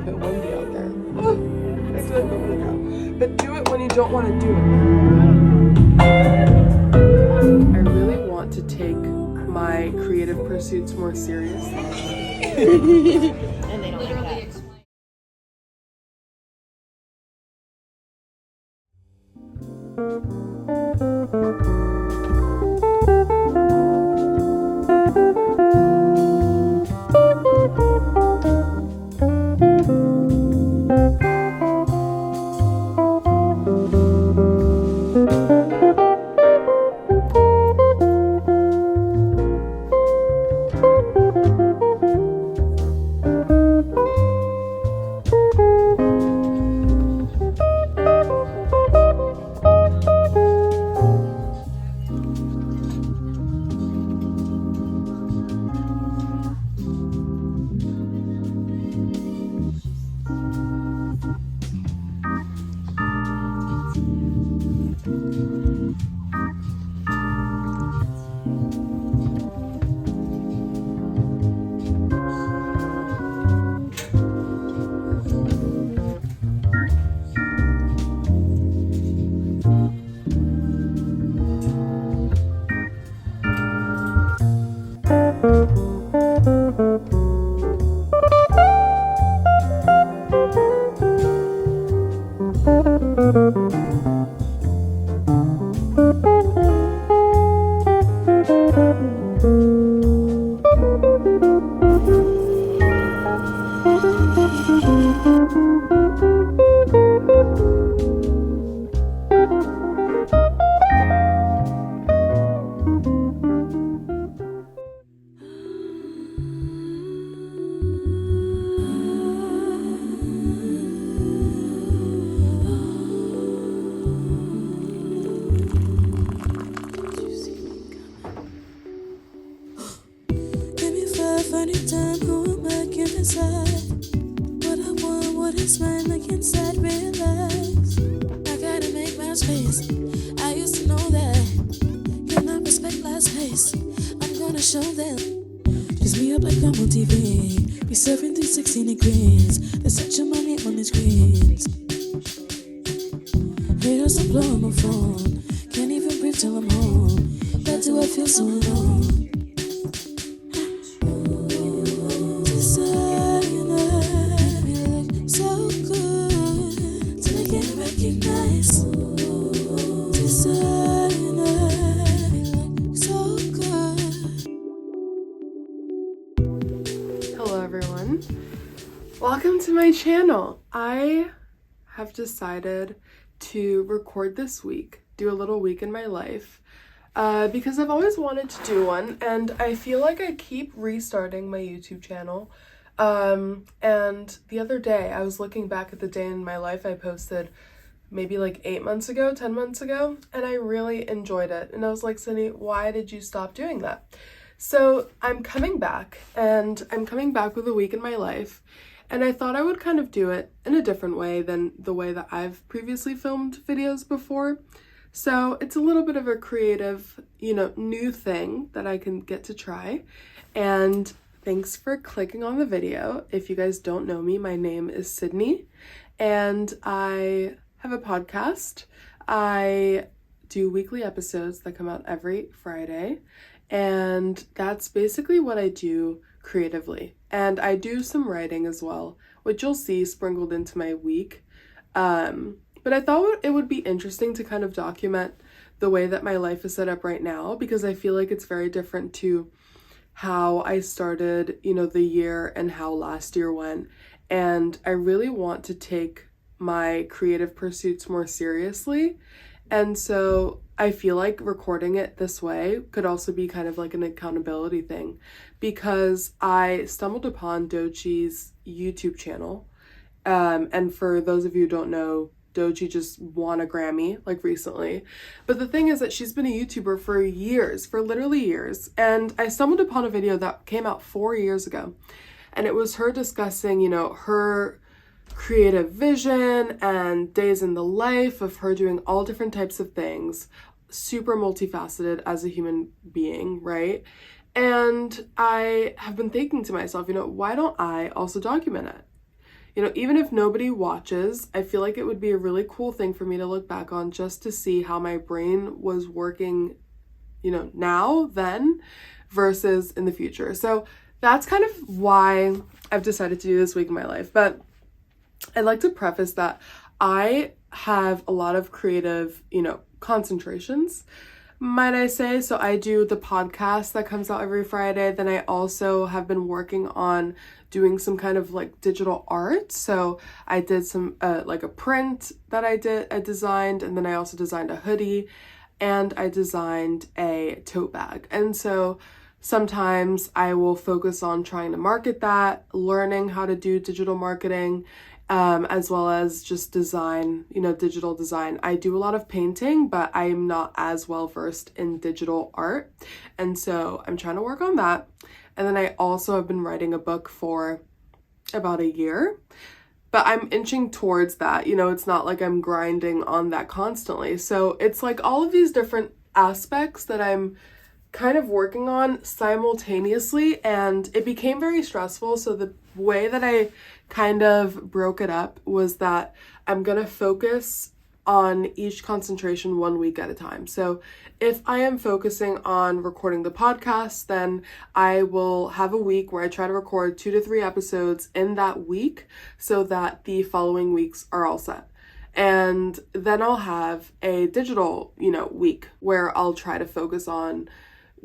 bit windy out there. Oh, it's a bit windy out. But do it when you don't want to do it. I really want to take my creative pursuits more seriously. And they don't like that. Anytime, who am I can decide what I want, what is mine, I can't sad, realize I gotta make my space. I used to know that, can I respect last place? I'm gonna show them. Just me up like I'm on TV, be serving 360 degrees. There's such a money on the screens. Haters are blowing my phone, can't even breathe till I'm home. Why do I feel so alone? Hello everyone, welcome to my channel. I have decided to record this week, do a little week in my life, because I've always wanted to do one, and I feel like I keep restarting my YouTube channel. And the other day I was looking back at the day in my life I posted maybe like 8 months ago, 10 months ago, and I really enjoyed it. And I was like, Cindy, why did you stop doing that? So I'm coming back, and I'm coming back with a week in my life, and I thought I would kind of do it in a different way than the way that I've previously filmed videos before. So it's a little bit of a creative, new thing that I can get to try. And thanks for clicking on the video. If you guys don't know me, my name is Sydney, and I have a podcast. I do weekly episodes that come out every Friday, and that's basically what I do creatively. And I do some writing as well, which you'll see sprinkled into my week. But I thought it would be interesting to kind of document the way that my life is set up right now, because I feel like it's very different to how I started, the year and how last year went. And I really want to take my creative pursuits more seriously. And so I feel like recording it this way could also be kind of like an accountability thing, because I stumbled upon Dochi's YouTube channel. And for those of you who don't know, Dochi just won a Grammy like recently. But the thing is that she's been a YouTuber for years, for literally years. And I stumbled upon a video that came out 4 years ago. And it was her discussing, her creative vision and days in the life of her doing all different types of things, super multifaceted as a human being, right? And I have been thinking to myself, why don't I also document it? even if nobody watches, I feel like it would be a really cool thing for me to look back on just to see how my brain was working, now, then, versus in the future. So that's kind of why I've decided to do this week in my life. But I'd like to preface that I have a lot of creative, concentrations, might I say. So I do the podcast that comes out every Friday. Then I also have been working on doing some kind of like digital art. So I did some like a print that I designed, and then I also designed a hoodie, and I designed a tote bag. And so sometimes I will focus on trying to market that, learning how to do digital marketing, as well as just design, digital design. I do a lot of painting, but I'm not as well versed in digital art. And so I'm trying to work on that. And then I also have been writing a book for about a year, but I'm inching towards that. It's not like I'm grinding on that constantly. So it's like all of these different aspects that I'm kind of working on simultaneously, and it became very stressful. So the way that I kind of broke it up was that I'm gonna focus on each concentration 1 week at a time. So if I am focusing on recording the podcast, then I will have a week where I try to record 2 to 3 episodes in that week so that the following weeks are all set. And then I'll have a digital, week where I'll try to focus on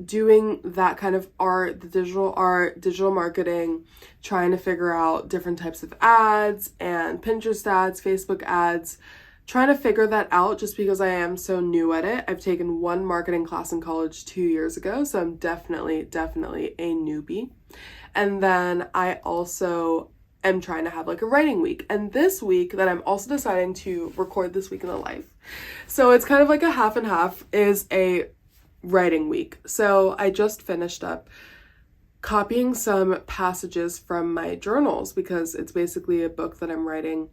doing that kind of art, the digital art, digital marketing, trying to figure out different types of ads and Pinterest ads, Facebook ads, trying to figure that out just because I am so new at it. I've taken one marketing class in college 2 years ago, so I'm definitely a newbie. And then I also am trying to have like a writing week. And this week that I'm also deciding to record this week in the life. So it's kind of like a half and half, is a writing week. So I just finished up copying some passages from my journals because it's basically a book that I'm writing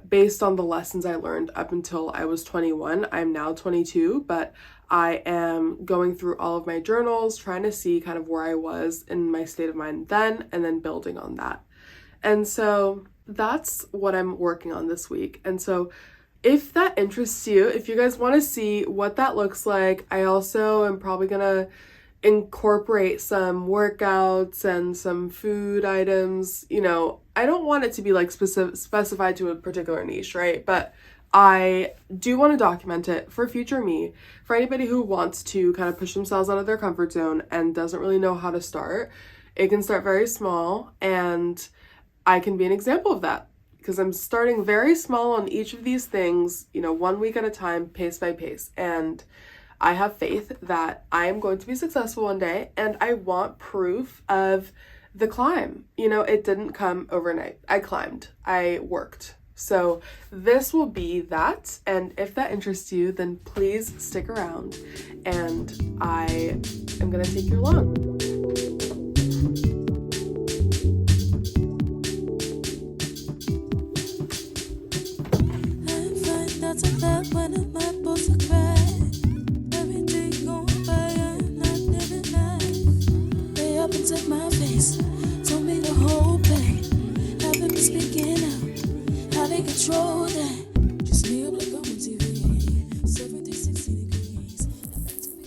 based on the lessons I learned up until I was 21. I'm now 22, but I am going through all of my journals, trying to see kind of where I was in my state of mind then, and then building on that. And so that's what I'm working on this week. And so if that interests you, if you guys want to see what that looks like, I also am probably gonna incorporate some workouts and some food items. I don't want it to be like specified to a particular niche, right? But I do want to document it for future me, for anybody who wants to kind of push themselves out of their comfort zone and doesn't really know how to start. It can start very small, and I can be an example of that because I'm starting very small on each of these things, 1 week at a time, pace by pace. And I have faith that I am going to be successful one day, and I want proof of the climb. It didn't come overnight. I climbed. I worked. So this will be that. And if that interests you, then please stick around, and I am going to take you along. That's a fact when I'm supposed to cry. Everything going by and not living life. They up and took my face, told me to hold back. Having me speaking out, how they control that. Just me up like on TV, 70, 60 degrees. I'm meant to be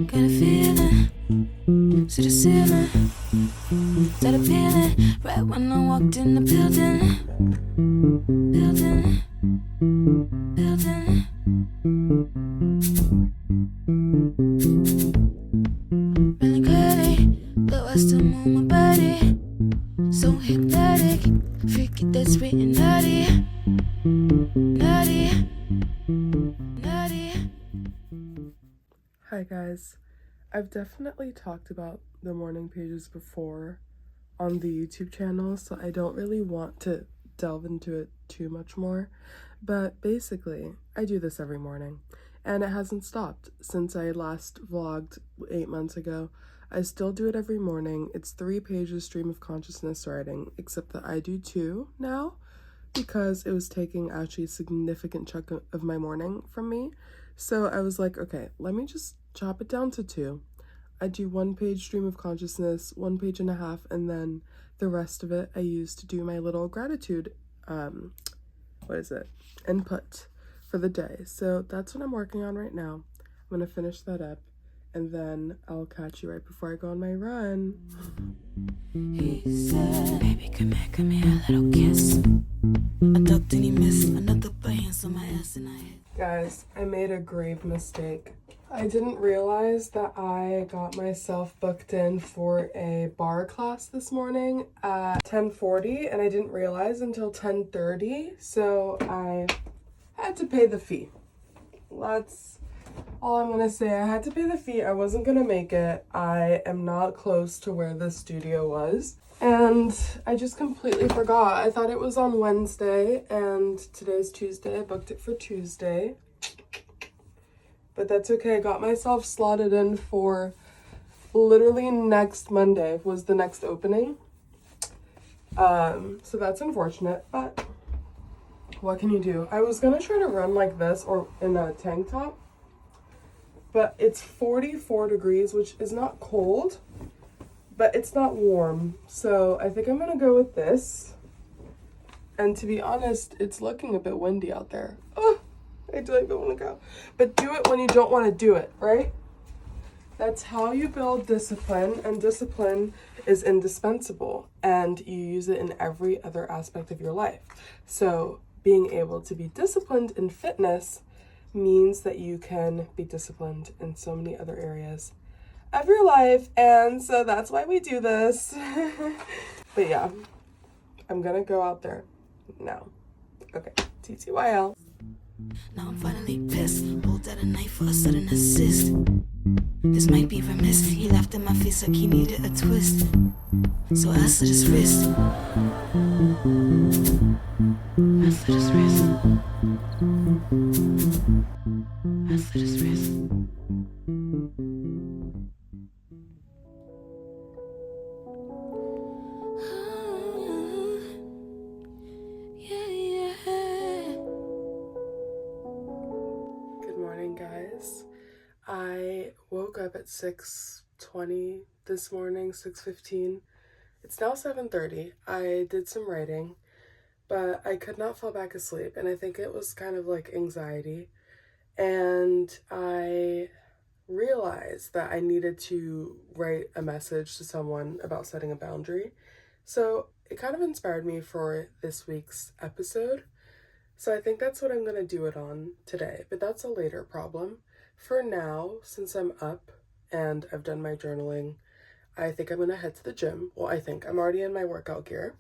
got a feeling, see the ceiling, started peeling right when I walked in the building. Melancholy, though I still move my body, so hypnotic, freaky, that's sweet and naughty. Hi guys, I've definitely talked about the morning pages before on the YouTube channel, so I don't really want to delve into it too much more, but basically I do this every morning. and it hasn't stopped since I last vlogged 8 months ago. I still do it every morning. It's 3 pages stream of consciousness writing, except that I do 2 now because it was taking actually a significant chunk of my morning from me. So I was like, okay, let me just chop it down to 2. I do 1 page stream of consciousness, 1.5 pages, and then the rest of it I use to do my little gratitude, input for the day. So that's what I'm working on right now. I'm gonna finish that up, and then I'll catch you right before I go on my run. He said, baby, come here, a little kiss. I ducked and he missed. Another bounce on my ass and I hit. Guys, I made a grave mistake. I didn't realize that I got myself booked in for a bar class this morning at 10:40, and I didn't realize until 10:30, so I had to pay the fee. That's all I'm gonna say. I had to pay the fee. I wasn't gonna make it. I am not close to where the studio was, and I just completely forgot. I thought it was on Wednesday, and today's Tuesday. I booked it for Tuesday. But that's okay. I got myself slotted in for literally next Monday was the next opening. So that's unfortunate, but what can you do? I was gonna try to run like this or in a tank top, but it's 44 degrees, which is not cold, but it's not warm. So I think I'm gonna go with this. And to be honest, it's looking a bit windy out there. Oh, I don't even want to go. But do it when you don't want to do it, right? That's how you build discipline, and discipline is indispensable, and you use it in every other aspect of your life. So being able to be disciplined in fitness means that you can be disciplined in so many other areas of your life, and so that's why we do this. But yeah, I'm gonna go out there now. Okay, TTYL. Now I'm finally pissed. Pulled out a knife for a sudden assist. This might be remiss. He laughed in my face like he needed a twist. So I slit his wrist. I slit his wrist. I slit his wrist. Guys, I woke up at 6:20 this morning, 6:15. It's now 7:30. I did some writing, but I could not fall back asleep, and I think it was kind of like anxiety. And I realized that I needed to write a message to someone about setting a boundary. So it kind of inspired me for this week's episode. So I think that's what I'm going to do it on today, but that's a later problem. For now, since I'm up and I've done my journaling, I think I'm going to head to the gym. Well, I'm already in my workout gear.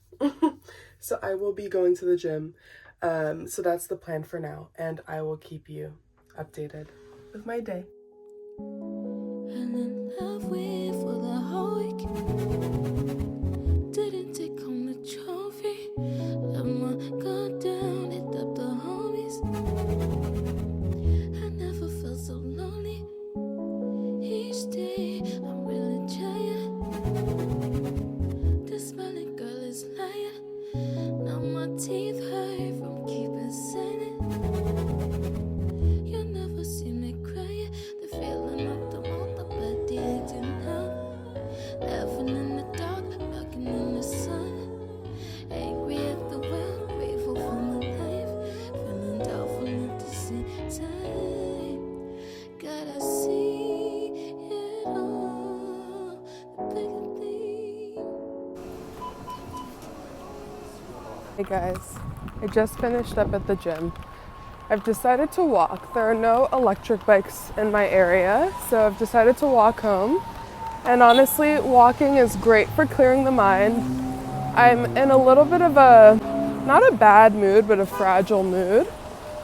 So I will be going to the gym. So that's the plan for now, and I will keep you updated with my day. And in love with for the whole week. Didn't take home the trophy. Let my guard down, hit up the homies. I never felt so lonely. Each day I'm really trying. This smiling girl is lying. Now my teeth hurt from keeping silent. You never see me crying. The feeling of the mouth, the bloody aging out. Laughing in the dark, rocking in the sun. Angry at the world, grateful for my life. Feeling doubtful at the same time. Gotta see it all, the bigger thing. Hey guys, I just finished up at the gym. I've decided to walk. There are no electric bikes in my area, so I've decided to walk home. And honestly, walking is great for clearing the mind. I'm in a little bit of not a bad mood, but a fragile mood.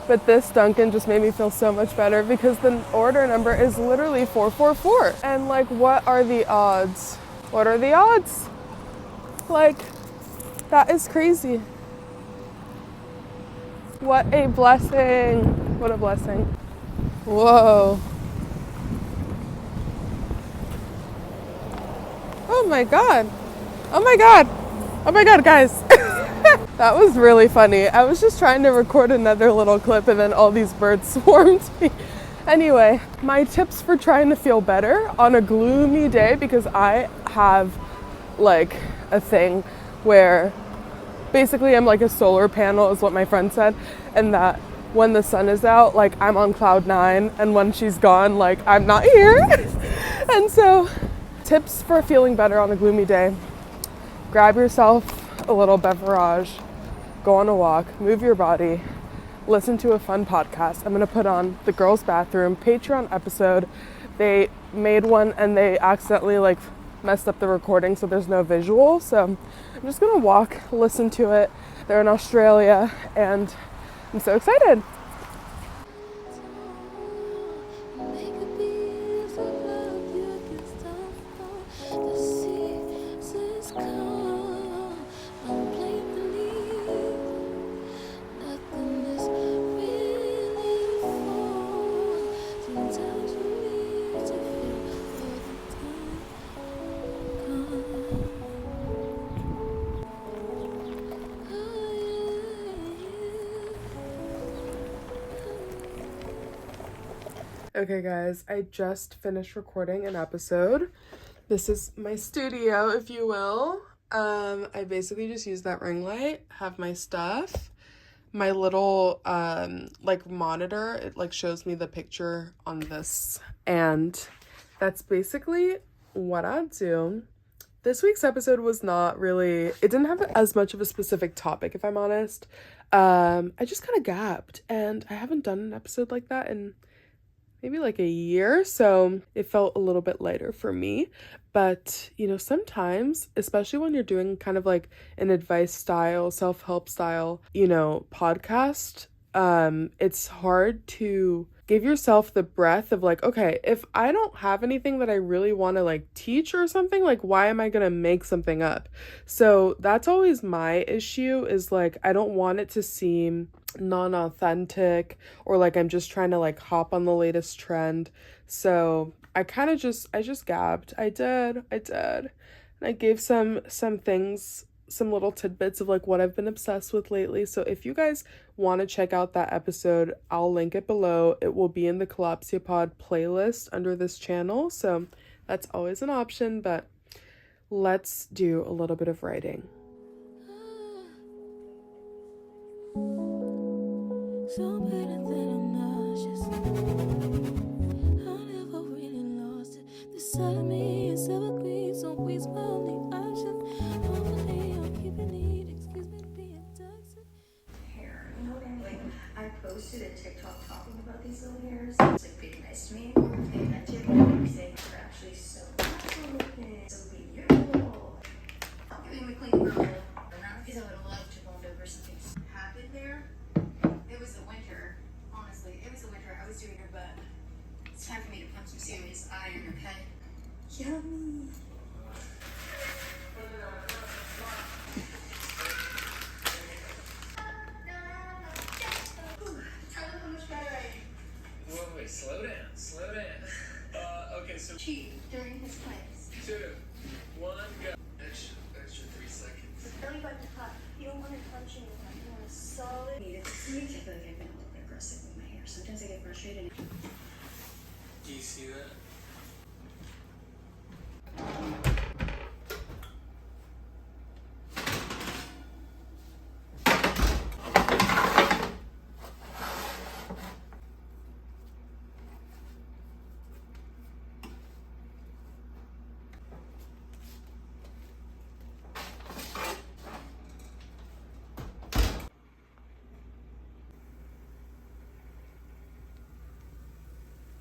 But this Dunkin' just made me feel so much better because the order number is literally 444. And like, what are the odds? What are the odds? Like, that is crazy. What a blessing. What a blessing. Whoa. Oh my god. Oh my god. Oh my god, guys. That was really funny. I was just trying to record another little clip and then all these birds swarmed me. Anyway, my tips for trying to feel better on a gloomy day, because I have like a thing where basically I'm like a solar panel is what my friend said, and that when the sun is out, like I'm on cloud 9, and when she's gone, like I'm not here. And so tips for feeling better on a gloomy day: grab yourself a little beverage, go on a walk, move your body, listen to a fun podcast. I'm gonna put on the Girls Bathroom Patreon episode. They made one and they accidentally like messed up the recording, so there's no visual. So I'm just gonna walk, listen to it. They're in Australia and I'm so excited. Okay guys, I just finished recording an episode. This is my studio, if you will. I basically just use that ring light, have my stuff, my little like monitor, it like shows me the picture on this, and that's basically what I do. This week's episode was not really, it didn't have as much of a specific topic, if I'm honest. I just kind of gapped, and I haven't done an episode like that in maybe like a year, so it felt a little bit lighter for me. But you know, sometimes, especially when you're doing kind of like an advice style, self-help style, you know, podcast, it's hard to give yourself the breath of like, okay, if I don't have anything that I really want to like teach or something, like why am I gonna make something up? So that's always my issue, is like I don't want it to seem non-authentic or like I'm just trying to like hop on the latest trend. So I just gabbed. I did. And I gave some things, some little tidbits of like what I've been obsessed with lately. So if you guys want to check out that episode, I'll link it below. It will be in the Collapsia Pod playlist under this channel. So that's always an option, but let's do a little bit of writing. So better than I'm nauseous. I never really lost it. This side of me is evergreen, so we's my only option. Hopefully, I'm keeping it. Excuse me, being toxic. Hair, you know what I mean? Like, I posted a TikTok talking about these little hairs. It's like being nice to me, or if they meant it, or saying they're actually so natural looking, so beautiful. I'm giving me clean girl. Not because I would have loved to bond over something happened there. It was the winter, honestly. It was the winter. I was doing her butt. It's time for me to pump some serious iron, okay? Yummy. Tell them how much better I am. Wait, slow down. Okay, so Cheat during his claims. 2, 1, go. Extra 3 seconds. Belly button cut. You don't want to punch anyone. You want a solid. I feel like I've been a little bit aggressive with my hair. Sometimes I get frustrated. Do you see that?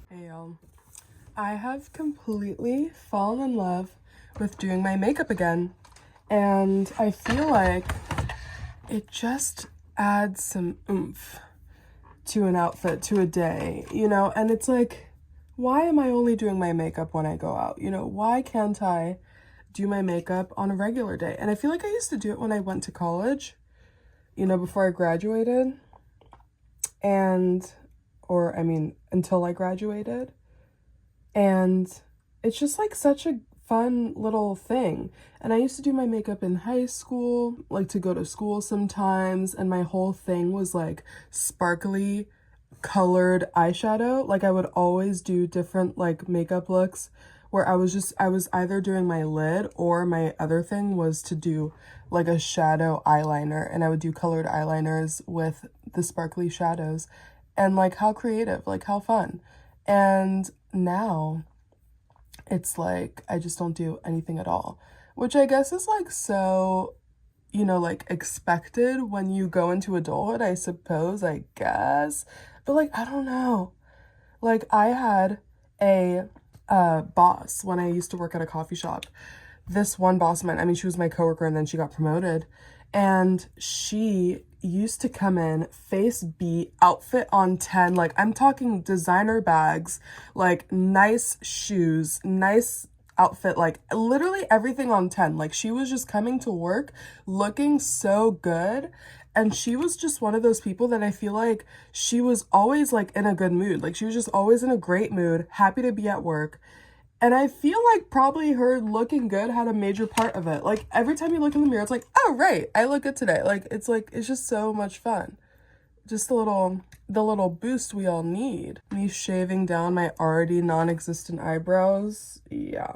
Hey y'all, I have completely fallen in love with doing my makeup again, and I feel like it just adds some oomph to an outfit, to a day, you know. And it's like, why am I only doing my makeup when I go out? You know, why can't I do my makeup on a regular day? And I feel like I used to do it when I went to college, you know, before I graduated. And or I mean, until I graduated. And it's just like such a fun little thing. And I used to do my makeup in high school, like to go to school sometimes, and my whole thing was like sparkly colored eyeshadow. Like I would always do different like makeup looks where I was either doing my lid, or my other thing was to do like a shadow eyeliner, and I would do colored eyeliners with the sparkly shadows. And like how creative, like how fun. And now it's like I just don't do anything at all, which I guess is like so, you know, like expected when you go into adulthood, I suppose, I guess. But like, I don't know. Like I had a boss when I used to work at a coffee shop. This one boss of mine, I mean, she was my coworker and then she got promoted. And she used to come in, face beat, outfit on 10. Like I'm talking designer bags, like nice shoes, nice outfit, like literally everything on 10. Like she was just coming to work looking so good. And she was just one of those people that I feel like she was always like in a good mood. Like she was just always in a great mood, happy to be at work. And I feel like probably her looking good had a major part of it. Like every time you look in the mirror, it's like, oh, right, I look good today. Like, it's just so much fun. Just the little boost we all need. Me shaving down my already non-existent eyebrows. Yeah,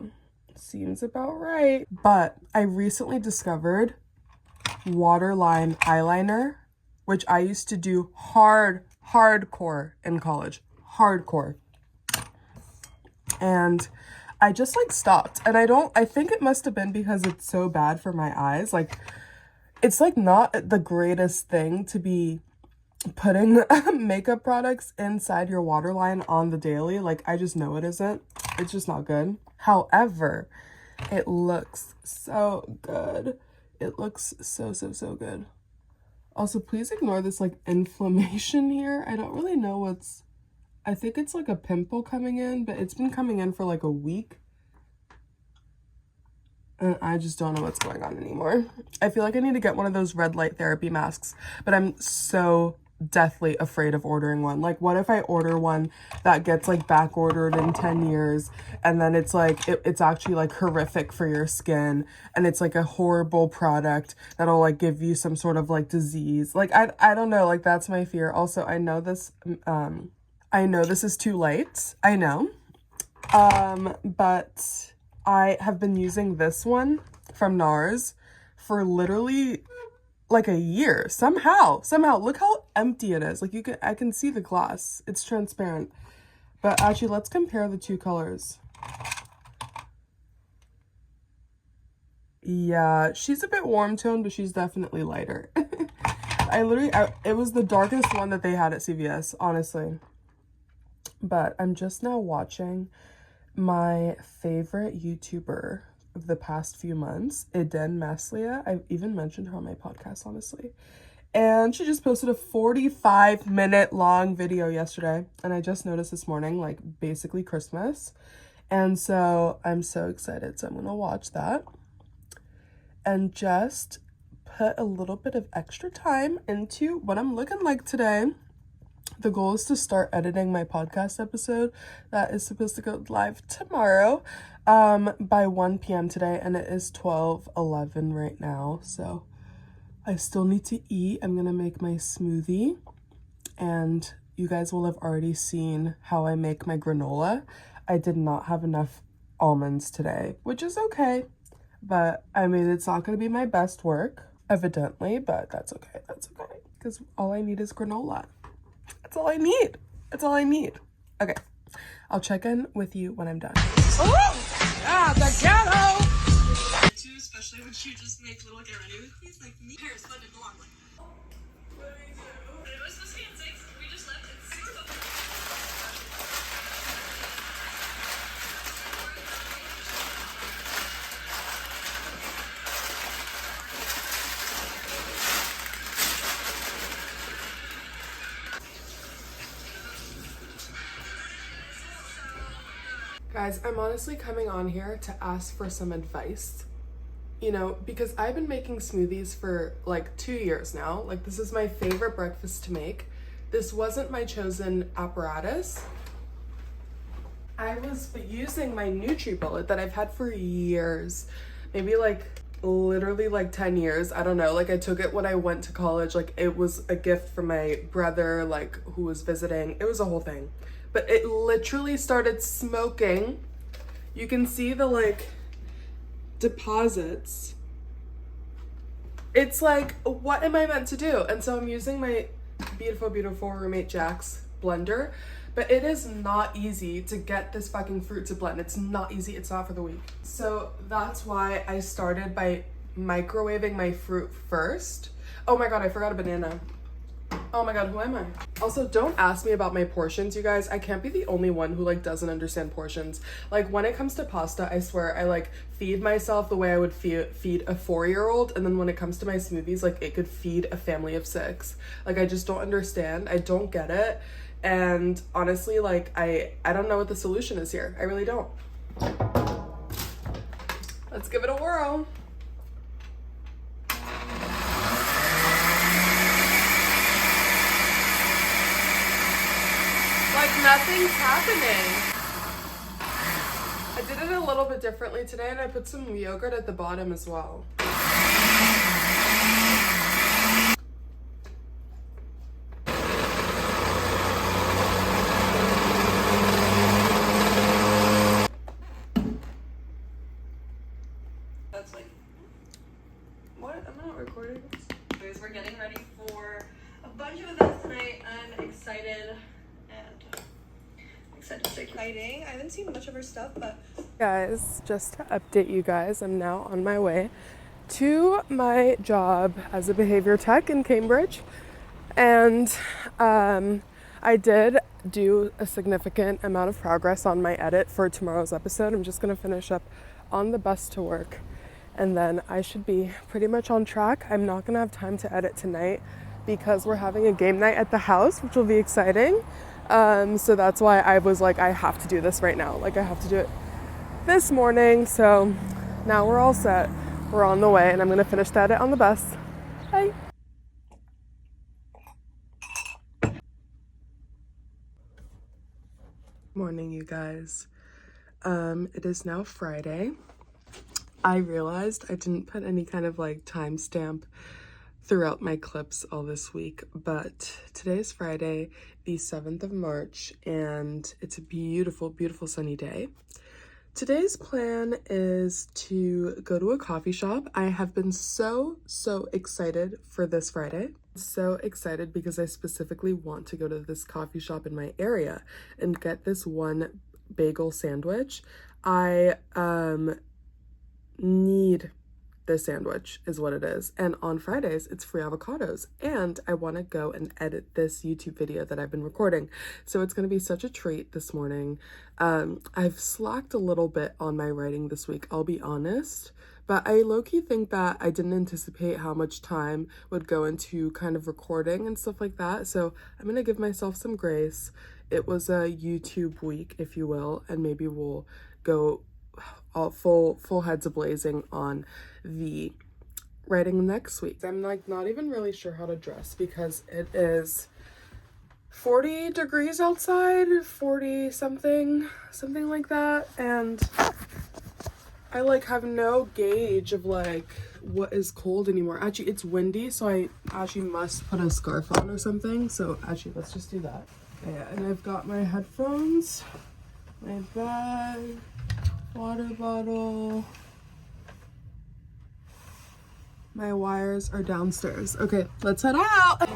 seems about right. But I recently discovered waterline eyeliner, which I used to do hardcore in college. Hardcore. And I just like stopped, and I think it must have been because it's so bad for my eyes. Like it's like not the greatest thing to be putting makeup products inside your waterline on the daily. Like I just know it isn't. It's just not good. However, it looks so good. It looks so good. Also, please ignore this like inflammation here. I don't really know what's, I think it's like a pimple coming in, but it's been coming in for like a week. And I just don't know what's going on anymore. I feel like I need to get one of those red light therapy masks, but I'm so deathly afraid of ordering one. Like what if I order one that gets like back ordered in 10 years and then it's like it's actually like horrific for your skin, and it's like a horrible product that'll like give you some sort of like disease. Like I don't know, like that's my fear. Also, I know this is too late. I know. But I have been using this one from NARS for literally like a year. Somehow, look how empty it is. Like I can see the glass. It's transparent. But actually, let's compare the two colors. Yeah, she's a bit warm toned, but she's definitely lighter. It was the darkest one that they had at CVS, honestly. But I'm just now watching my favorite YouTuber of the past few months, Eden Maslia. I've even mentioned her on my podcast, honestly. And she just posted a 45-minute long video yesterday. And I just noticed this morning, like basically Christmas. And so I'm so excited. So I'm going to watch that. And just put a little bit of extra time into what I'm looking like today. The goal is to start editing my podcast episode that is supposed to go live tomorrow by 1 p.m. today, and it is 12:11 right now, so I still need to eat. I'm gonna make my smoothie, and you guys will have already seen how I make my granola. I did not have enough almonds today, which is okay, but I mean, it's not gonna be my best work, evidently, but that's okay, because all I need is granola. That's all I need. That's all I need. Okay. I'll check in with you when I'm done. Oh! Ah, the ghetto! Too, especially when you just make little get ready with these, like me. Hair's buttoned along like. It was supposed to be at 6. We just left at 6. Guys, I'm honestly coming on here to ask for some advice, you know, because I've been making smoothies for like 2 years now. Like this is my favorite breakfast to make. This wasn't my chosen apparatus. I was using my NutriBullet that I've had for years, maybe like literally like 10 years. I don't know, like I took it when I went to college. Like it was a gift from my brother, like who was visiting. It was a whole thing, but it literally started smoking. You can see the like deposits. It's like, what am I meant to do? And so I'm using my beautiful roommate Jack's blender, but it is not easy to get this fucking fruit to blend. It's not easy. It's not for the weak. So that's why I started by microwaving my fruit first. Oh my god, I forgot a banana. Oh my god, who am I? Also, don't ask me about my portions, you guys. I can't be the only one who like doesn't understand portions. Like when it comes to pasta, I swear I like feed myself the way I would feed a 4-year-old, and then when it comes to my smoothies, like it could feed a family of 6. Like I just don't understand. I don't get it. And honestly, like I don't know what the solution is here. I really don't. Let's give it a whirl. Like nothing's happening. I did it a little bit differently today, and I put some yogurt at the bottom as well. That's like, What? I'm not recording. anyways, we're getting ready for a bunch of events tonight. I'm excited and exciting. I haven't seen much of her stuff, but Guys, just to update you guys, I'm now on my way to my job as a behavior tech in Cambridge, and I did do a significant amount of progress on my edit for tomorrow's episode. I'm just gonna finish up on the bus to work, and then I should be pretty much on track. I'm not gonna have time to edit tonight because we're having a game night at the house, which will be exciting. So that's why I was like, I have to do this right now. Like I have to do it this morning. So now we're all set. We're on the way, and I'm gonna finish the edit on the bus. Bye. Morning, you guys. It is now Friday. I realized I didn't put any kind of like timestamp throughout my clips all this week, but today is Friday, the 7th of March, and it's a beautiful sunny day. Today's plan is to go to a coffee shop. I have been so excited for this Friday. So excited because I specifically want to go to this coffee shop in my area and get this one bagel sandwich. I need this sandwich is what it is, and on Fridays it's free avocados, and I want to go and edit this YouTube video that I've been recording, so it's going to be such a treat this morning. I've slacked a little bit on my writing this week, I'll be honest, but I low-key think that I didn't anticipate how much time would go into kind of recording and stuff like that, so I'm going to give myself some grace. It was a YouTube week, if you will, and maybe we'll go all full heads ablazing on the writing next week. I'm like not even really sure how to dress because it is 40 degrees outside, 40 something like that, and I like have no gauge of like what is cold anymore. Actually, it's windy, so I actually must put a scarf on or something. So actually, let's just do that. Yeah, and I've got my headphones, my bag, water bottle. My wires are downstairs. Okay, let's head out.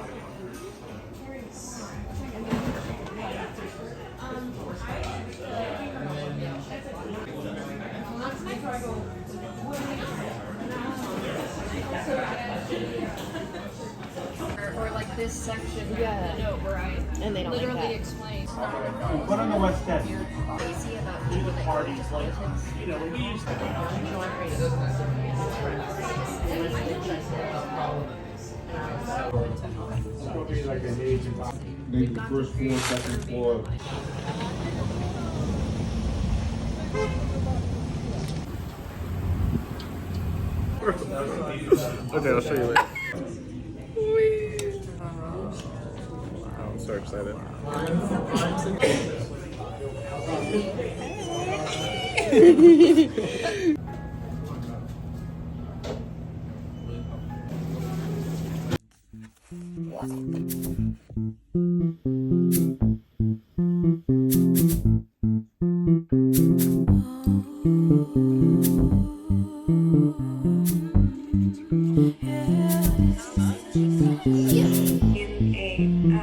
Or like this section, yeah, note where I and they don't literally like explain. What on the West End? Crazy about people that Parties like, you know, we used to be like an agent. Maybe the first floor, second floor. Okay, I'll show you later. so excited.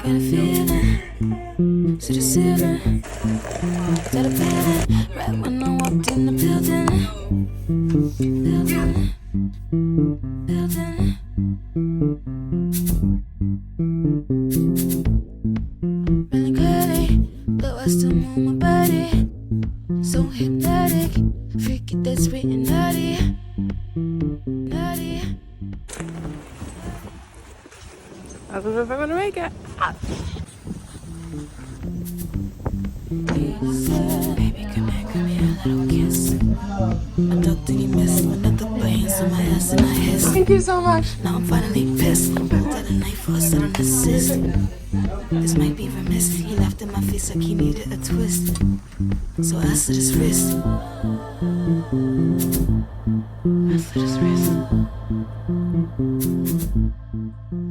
Got a feeling to the ceiling, got a feeling right when I walked in the building. Feeling gritty, though I still move my body. So hypnotic, freaky, that's sweet and naughty. I don't know if I'm gonna make it. Baby, come here, a little kiss. I thought that you missed another glance on my ass and I hissed. Thank you so much. Now I'm finally pissed. Back to the night for a sudden assist. This might be remiss. He laughed in my face like he needed a twist. So I slit his wrist. I slit his wrist.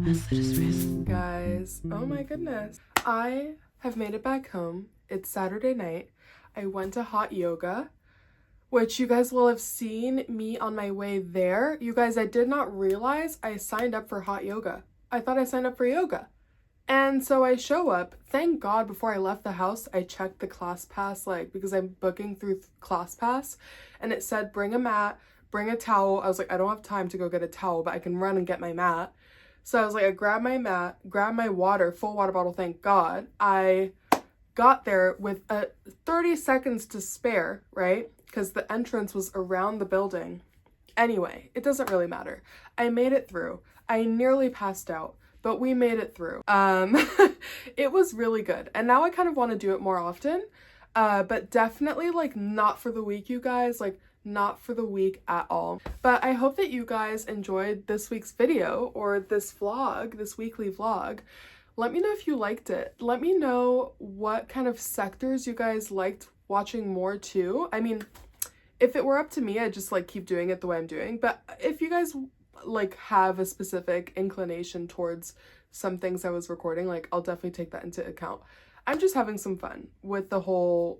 I slit his wrist. Guys, oh my goodness. I have made it back home. It's Saturday night. I went to hot yoga, which you guys will have seen me on my way there. You guys, I did not realize I signed up for hot yoga. I thought I signed up for yoga. And so I show up. Thank God before I left the house, I checked the class pass, like, because I'm booking through class pass, and it said bring a mat, bring a towel. I was like, I don't have time to go get a towel, but I can run and get my mat. So I was like, I grabbed my mat, grabbed my water, full water bottle, thank God. I got there with 30 seconds to spare, right? Because the entrance was around the building. Anyway, it doesn't really matter. I made it through. I nearly passed out, but we made it through. It was really good. And now I kind of want to do it more often, but definitely like not for the week, you guys, like not for the week at all. But I hope that you guys enjoyed this week's video or this vlog, this weekly vlog. Let me know if you liked it. Let me know what kind of sectors you guys liked watching more too. I mean, if it were up to me, I'd just like keep doing it the way I'm doing. But if you guys like have a specific inclination towards some things I was recording, like I'll definitely take that into account. I'm just having some fun with the whole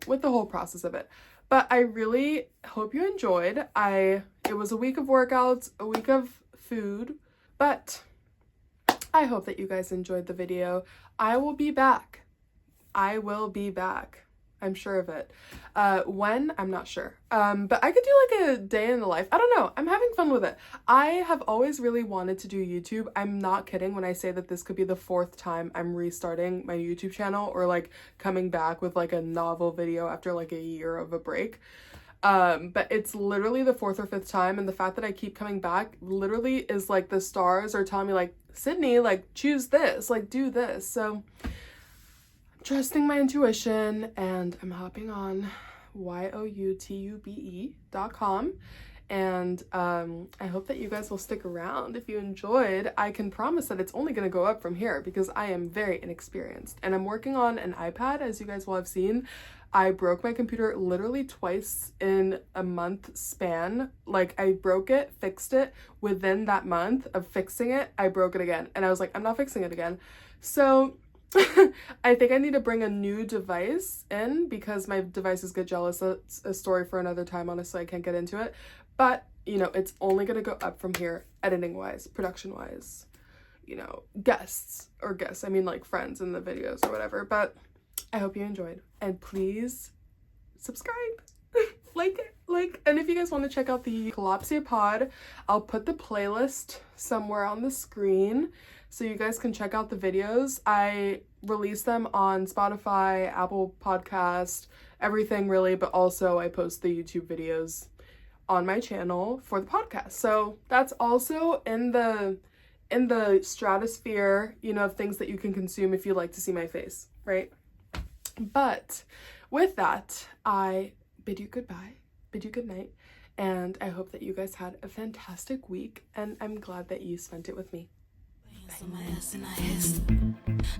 process of it. But I really hope you enjoyed. It was a week of workouts, a week of food, but I hope that you guys enjoyed the video. I will be back. I will be back. I'm sure of it. When? I'm not sure. But I could do like a day in the life. I don't know. I'm having fun with it. I have always really wanted to do YouTube. I'm not kidding when I say that this could be the 4th time I'm restarting my YouTube channel or like coming back with like a novel video after like a year of a break. But it's literally the 4th or 5th time, and the fact that I keep coming back literally is like the stars are telling me like, Sydney, like choose this, like do this. So trusting my intuition, and I'm hopping on youtube.com, and I hope that you guys will stick around. If you enjoyed, I can promise that it's only going to go up from here because I am very inexperienced, and I'm working on an iPad, as you guys will have seen. I broke my computer literally twice in a month span. Like I broke it, fixed it, within that month of fixing it, I broke it again, and I was like, I'm not fixing it again. So I think I need to bring a new device in because my devices get jealous. That's a story for another time, honestly. I can't get into it. But, you know, it's only going to go up from here, editing-wise, production-wise, you know, guests, I mean like friends in the videos or whatever. But I hope you enjoyed. And please subscribe, like, and if you guys want to check out the Collapsia Pod, I'll put the playlist somewhere on the screen so you guys can check out the videos. I release them on Spotify, Apple Podcast, everything really, but also I post the YouTube videos on my channel for the podcast. So that's also in the stratosphere, you know, of things that you can consume if you like to see my face, right? But with that, I bid you goodbye, bid you good night, and I hope that you guys had a fantastic week, and I'm glad that you spent it with me. On my ass and I hissed.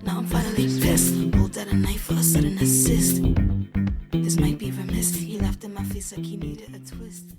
Now I'm finally pissed. Pulled out a knife for a sudden assist. This might be remiss. He laughed in my face like he needed a twist.